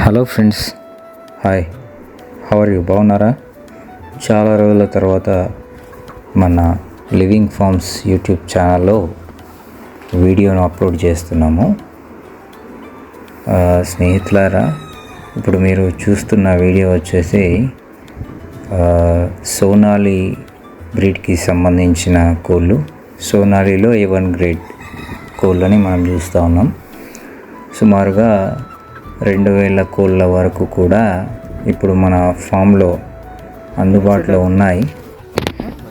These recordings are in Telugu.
Hello friends, hi, how are you? బాగున్నారా? చాలా రోజుల తర్వాత మన లివింగ్ ఫార్మ్స్ యూట్యూబ్ ఛానల్లో వీడియోను అప్లోడ్ చేస్తున్నాము. స్నేహితులారా, ఇప్పుడు మీరు చూస్తున్న వీడియో వచ్చేసి సోనాలి బ్రీడ్కి సంబంధించిన కోళ్ళు. సోనాలిలో A1 గ్రేడ్ కోళ్ళని మనం చూస్తూ ఉన్నాం. సుమారుగా 2000 కోళ్ళ వరకు కూడా ఇప్పుడు మన ఫామ్లో అందుబాటులో ఉన్నాయి.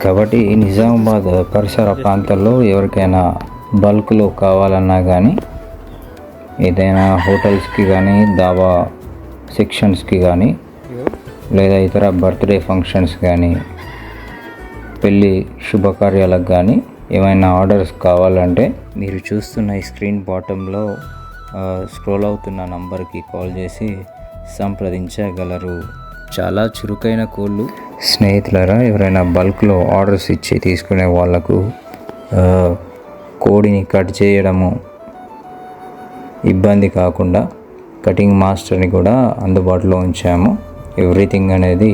కాబట్టి నిజామాబాద్ పరిసర ప్రాంతాల్లో ఎవరికైనా బల్క్లో కావాలన్నా కానీ, ఏదైనా హోటల్స్కి కానీ, దాబా సెక్షన్స్కి కానీ, లేదా ఇతర బర్త్డే ఫంక్షన్స్ కానీ, పెళ్ళి శుభకార్యాలకు కానీ ఏమైనా ఆర్డర్స్ కావాలంటే మీరు చూస్తున్న ఈ స్క్రీన్ బాటంలో స్క్రోల్ అవుతున్న నంబర్కి కాల్ చేసి సంప్రదించగలరు. చాలా చురుకైన కోళ్ళు. స్నేహితులారా, ఎవరైనా బల్క్లో ఆర్డర్స్ ఇచ్చి తీసుకునే వాళ్లకు కోడిని కట్ చేయడము ఇబ్బంది కాకుండా కటింగ్ మాస్టర్ని కూడా అందుబాటులో ఉంచాము. ఎవ్రీథింగ్ అనేది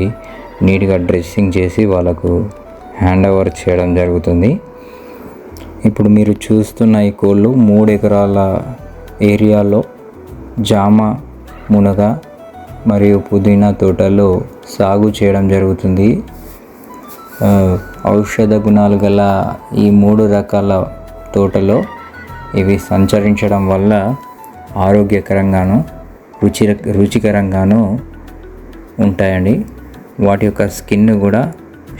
నీట్గా డ్రెస్సింగ్ చేసి వాళ్ళకు హ్యాండ్ ఓవర్ చేయడం జరుగుతుంది. ఇప్పుడు మీరు చూస్తున్న ఈ కోళ్ళు 3 ఎకరాల ఏరియాలో జామ, మునగ మరియు పుదీనా తోటలో సాగు చేయడం జరుగుతుంది. ఔషధ గుణాలు గల ఈ 3 రకాల తోటలో ఇవి సంచరించడం వల్ల ఆరోగ్యకరంగాను రుచికరంగాను ఉంటాయండి. వాటి యొక్క స్కిన్ కూడా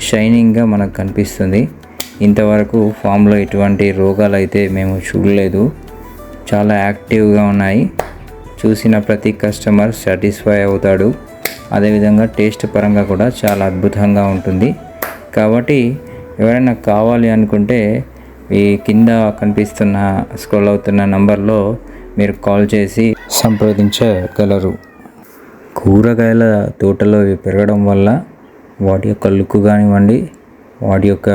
షైనింగ్గా మనకు కనిపిస్తుంది. ఇంతవరకు ఫామ్లో ఎటువంటి రోగాలు అయితే మేము చూడలేదు. చాలా యాక్టివ్గా ఉన్నాయి. చూసిన ప్రతి కస్టమర్ సాటిస్ఫై అవుతాడు. అదేవిధంగా టేస్ట్ పరంగా కూడా చాలా అద్భుతంగా ఉంటుంది. కాబట్టి ఎవరైనా కావాలి అనుకుంటే ఈ కింద కనిపిస్తున్న స్క్రోల్ అవుతున్న నంబర్లో మీరు కాల్ చేసి సంప్రదించగలరు. కూరగాయల తోటలో ఇవి పెరగడం వల్ల వాటి యొక్క లుక్ కానివ్వండి, వాటి యొక్క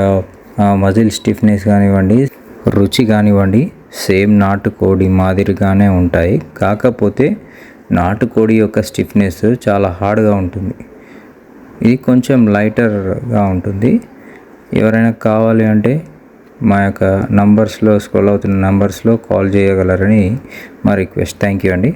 మజిల్ స్టిఫ్నెస్ కానివ్వండి, రుచి కానివ్వండి, సేమ్ నాటుకోడి మాదిరిగానే ఉంటాయి. కాకపోతే నాటుకోడి యొక్క స్టిఫ్నెస్ చాలా హార్డ్గా ఉంటుంది. ఇది కొంచెం లైటర్గా ఉంటుంది. ఎవరైనా కావాలి అంటే మా యొక్క నంబర్స్లో స్క్రోల్ అవుతున్న నంబర్స్లో కాల్ చేయగలరని మా రిక్వెస్ట్. థ్యాంక్ యూ అండి.